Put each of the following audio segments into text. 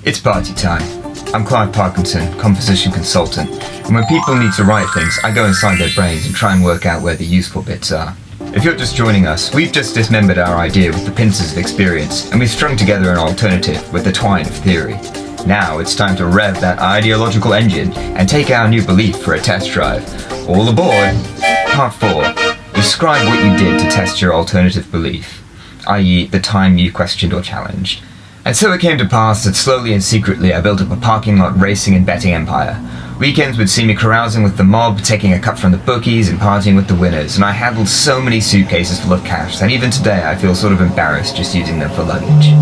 It's party time. I'm Clive Parkinson, composition consultant, and when people need to write things, I go inside their brains and try and work out where the useful bits are. If you're just joining us, we've just dismembered our idea with the pincers of experience, and we've strung together an alternative with the twine of theory. Now it's time to rev that ideological engine and take our new belief for a test drive. All aboard! Part 4. Describe what you did to test your alternative belief, i.e. the time you questioned or challenged. And so it came to pass that slowly and secretly I built up a parking lot racing and betting empire. Weekends would see me carousing with the mob, taking a cut from the bookies and partying with the winners, and I handled so many suitcases full of cash that even today I feel sort of embarrassed just using them for luggage.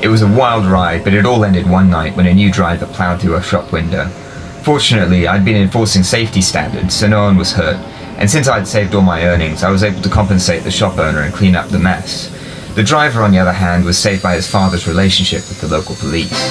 It was a wild ride, but it all ended one night when a new driver ploughed through a shop window. Fortunately, I'd been enforcing safety standards, so no one was hurt, and since I'd saved all my earnings, I was able to compensate the shop owner and clean up the mess. The driver, on the other hand, was saved by his father's relationship with the local police.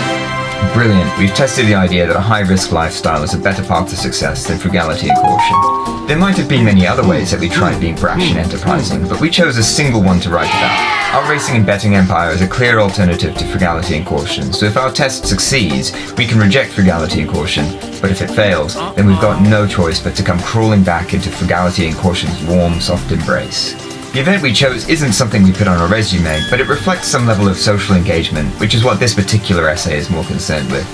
Brilliant, we've tested the idea that a high-risk lifestyle is a better path to success than frugality and caution. There might have been many other ways that we tried being brash and enterprising, but we chose a single one to write about. Our racing and betting empire is a clear alternative to frugality and caution, so if our test succeeds, we can reject frugality and caution, but if it fails, then we've got no choice but to come crawling back into frugality and caution's warm, soft embrace. The event we chose isn't something we put on a resume, but it reflects some level of social engagement, which is what this particular essay is more concerned with.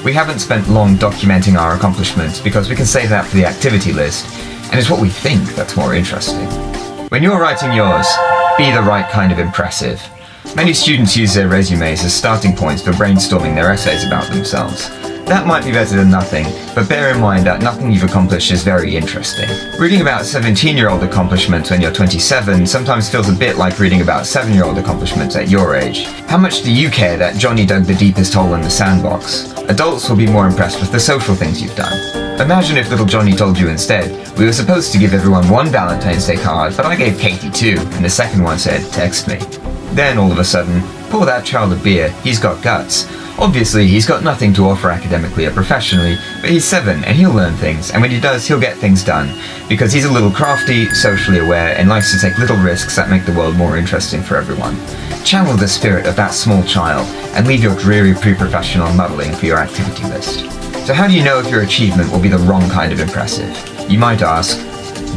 We haven't spent long documenting our accomplishments because we can save that for the activity list, and it's what we think that's more interesting. When you're writing yours, be the right kind of impressive. Many students use their resumes as starting points for brainstorming their essays about themselves. That might be better than nothing, but bear in mind that nothing you've accomplished is very interesting. Reading about 17-year-old accomplishments when you're 27 sometimes feels a bit like reading about 7-year-old accomplishments at your age. How much do you care that Johnny dug the deepest hole in the sandbox? Adults will be more impressed with the social things you've done. Imagine if little Johnny told you instead, we were supposed to give everyone one Valentine's Day card, but I gave Katie 2, and the second one said, text me. Then all of a sudden, pour that child a beer, he's got guts. Obviously, he's got nothing to offer academically or professionally, but he's 7 and he'll learn things, and when he does, he'll get things done, because he's a little crafty, socially aware, and likes to take little risks that make the world more interesting for everyone. Channel the spirit of that small child, and leave your dreary pre-professional muddling for your activity list. So how do you know if your achievement will be the wrong kind of impressive? You might ask,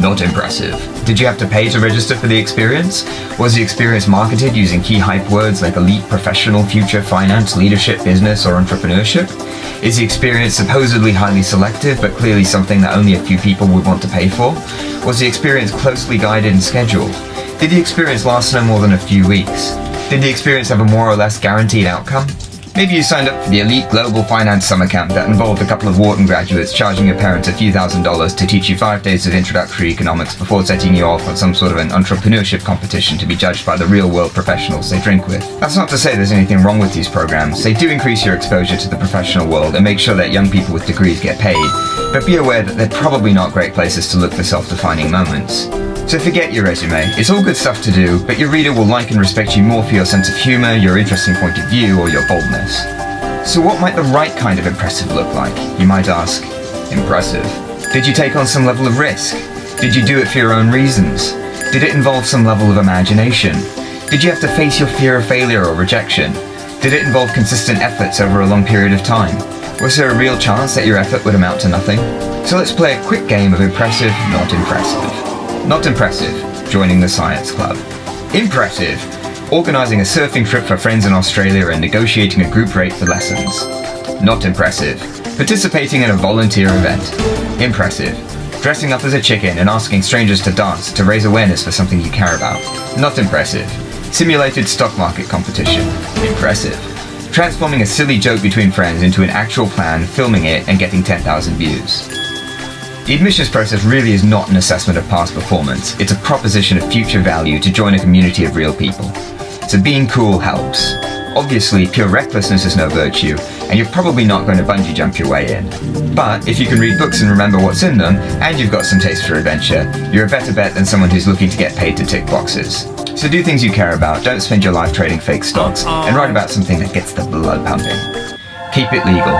not impressive. Did you have to pay to register for the experience? Was the experience marketed using key hype words like elite, professional, future, finance, leadership, business, or entrepreneurship? Is the experience supposedly highly selective, but clearly something that only a few people would want to pay for? Was the experience closely guided and scheduled? Did the experience last no more than a few weeks? Did the experience have a more or less guaranteed outcome? Maybe you signed up for the elite global finance summer camp that involved a couple of Wharton graduates charging your parents a few $1,000s to teach you 5 days of introductory economics before setting you off on some sort of an entrepreneurship competition to be judged by the real-world professionals they drink with. That's not to say there's anything wrong with these programs. They do increase your exposure to the professional world and make sure that young people with degrees get paid, but be aware that they're probably not great places to look for self-defining moments. So forget your resume. It's all good stuff to do, but your reader will like and respect you more for your sense of humor, your interesting point of view, or your boldness. So what might the right kind of impressive look like? You might ask. Impressive. Did you take on some level of risk? Did you do it for your own reasons? Did it involve some level of imagination? Did you have to face your fear of failure or rejection? Did it involve consistent efforts over a long period of time? Was there a real chance that your effort would amount to nothing? So let's play a quick game of impressive, not impressive. Not impressive, joining the science club. Impressive, organising a surfing trip for friends in Australia and negotiating a group rate for lessons. Not impressive, participating in a volunteer event. Impressive, dressing up as a chicken and asking strangers to dance to raise awareness for something you care about. Not impressive, simulated stock market competition. Impressive, transforming a silly joke between friends into an actual plan, filming it and getting 10,000 views. The admissions process really is not an assessment of past performance, it's a proposition of future value to join a community of real people. So being cool helps. Obviously, pure recklessness is no virtue, and you're probably not going to bungee jump your way in. But if you can read books and remember what's in them, and you've got some taste for adventure, you're a better bet than someone who's looking to get paid to tick boxes. So do things you care about, don't spend your life trading fake stocks, and write about something that gets the blood pumping. Keep it legal.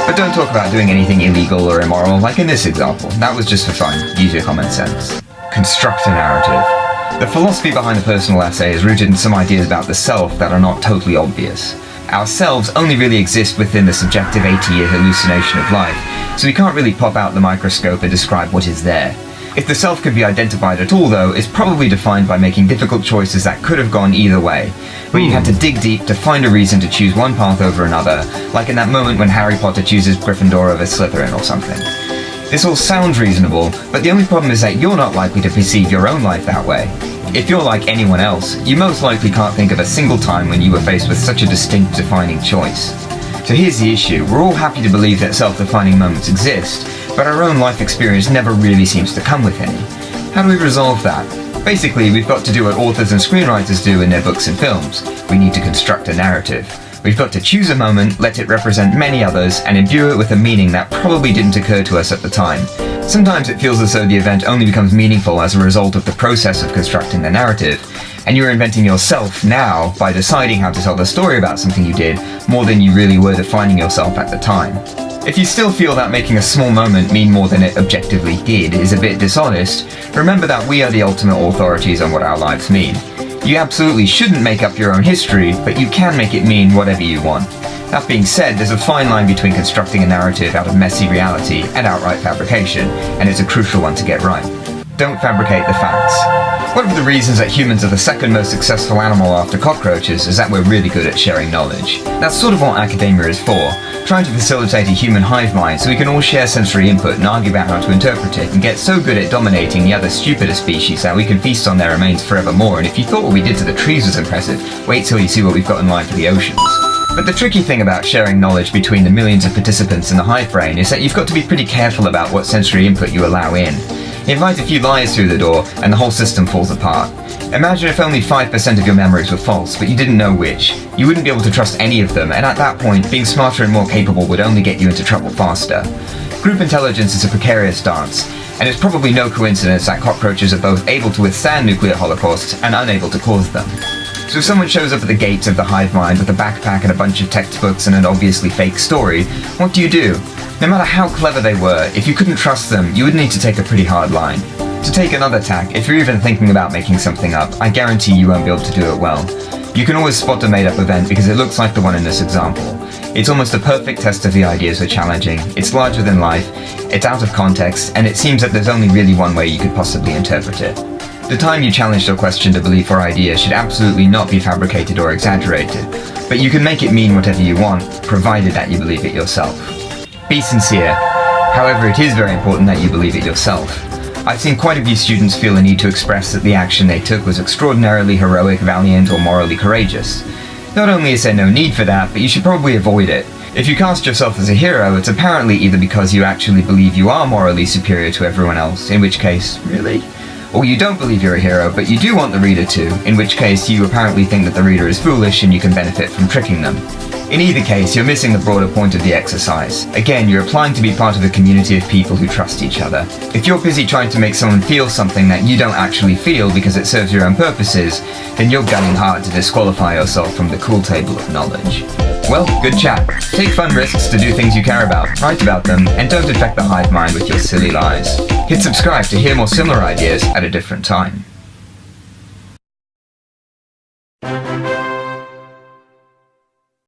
But don't talk about doing anything illegal or immoral, like in this example. That was just for fun. Use your common sense. Construct a narrative. The philosophy behind the personal essay is rooted in some ideas about the self that are not totally obvious. Ourselves only really exist within the subjective 80-year hallucination of life, so we can't really pop out the microscope and describe what is there. If the self could be identified at all, though, it's probably defined by making difficult choices that could have gone either way, where you had to dig deep to find a reason to choose one path over another, like in that moment when Harry Potter chooses Gryffindor over Slytherin or something. This all sounds reasonable, but the only problem is that you're not likely to perceive your own life that way. If you're like anyone else, you most likely can't think of a single time when you were faced with such a distinct defining choice. So here's the issue: we're all happy to believe that self-defining moments exist, but our own life experience never really seems to come with any. How do we resolve that? Basically, we've got to do what authors and screenwriters do in their books and films. We need to construct a narrative. We've got to choose a moment, let it represent many others, and imbue it with a meaning that probably didn't occur to us at the time. Sometimes it feels as though the event only becomes meaningful as a result of the process of constructing the narrative, and you're inventing yourself now by deciding how to tell the story about something you did more than you really were defining yourself at the time. If you still feel that making a small moment mean more than it objectively did is a bit dishonest, remember that we are the ultimate authorities on what our lives mean. You absolutely shouldn't make up your own history, but you can make it mean whatever you want. That being said, there's a fine line between constructing a narrative out of messy reality and outright fabrication, and it's a crucial one to get right. Don't fabricate the facts. One of the reasons that humans are the second most successful animal after cockroaches is that we're really good at sharing knowledge. That's sort of what academia is for, trying to facilitate a human hive mind so we can all share sensory input and argue about how to interpret it and get so good at dominating the other stupider species that we can feast on their remains forevermore. And if you thought what we did to the trees was impressive, wait till you see what we've got in line for the oceans. But the tricky thing about sharing knowledge between the millions of participants in the hive brain is that you've got to be pretty careful about what sensory input you allow in. Invite a few lies through the door, and the whole system falls apart. Imagine if only 5% of your memories were false, but you didn't know which. You wouldn't be able to trust any of them, and at that point, being smarter and more capable would only get you into trouble faster. Group intelligence is a precarious dance, and it's probably no coincidence that cockroaches are both able to withstand nuclear holocausts and unable to cause them. So if someone shows up at the gates of the hive mind with a backpack and a bunch of textbooks and an obviously fake story, what do? No matter how clever they were, if you couldn't trust them, you would need to take a pretty hard line. To take another tack, if you're even thinking about making something up, I guarantee you won't be able to do it well. You can always spot a made-up event because it looks like the one in this example. It's almost a perfect test of the ideas we're challenging, it's larger than life, it's out of context, and it seems that there's only really one way you could possibly interpret it. The time you challenged or questioned a belief or idea should absolutely not be fabricated or exaggerated, but you can make it mean whatever you want, provided that you believe it yourself. Be sincere. However, it is very important that you believe it yourself. I've seen quite a few students feel a need to express that the action they took was extraordinarily heroic, valiant, or morally courageous. Not only is there no need for that, but you should probably avoid it. If you cast yourself as a hero, it's apparently either because you actually believe you are morally superior to everyone else, in which case, really? Or you don't believe you're a hero, but you do want the reader to, in which case you apparently think that the reader is foolish and you can benefit from tricking them. In either case, you're missing the broader point of the exercise. Again, you're applying to be part of a community of people who trust each other. If you're busy trying to make someone feel something that you don't actually feel because it serves your own purposes, then you're gunning hard to disqualify yourself from the cool table of knowledge. Well, good chat. Take fun risks to do things you care about, write about them, and don't infect the hive mind with your silly lies. Hit subscribe to hear more similar ideas at a different time.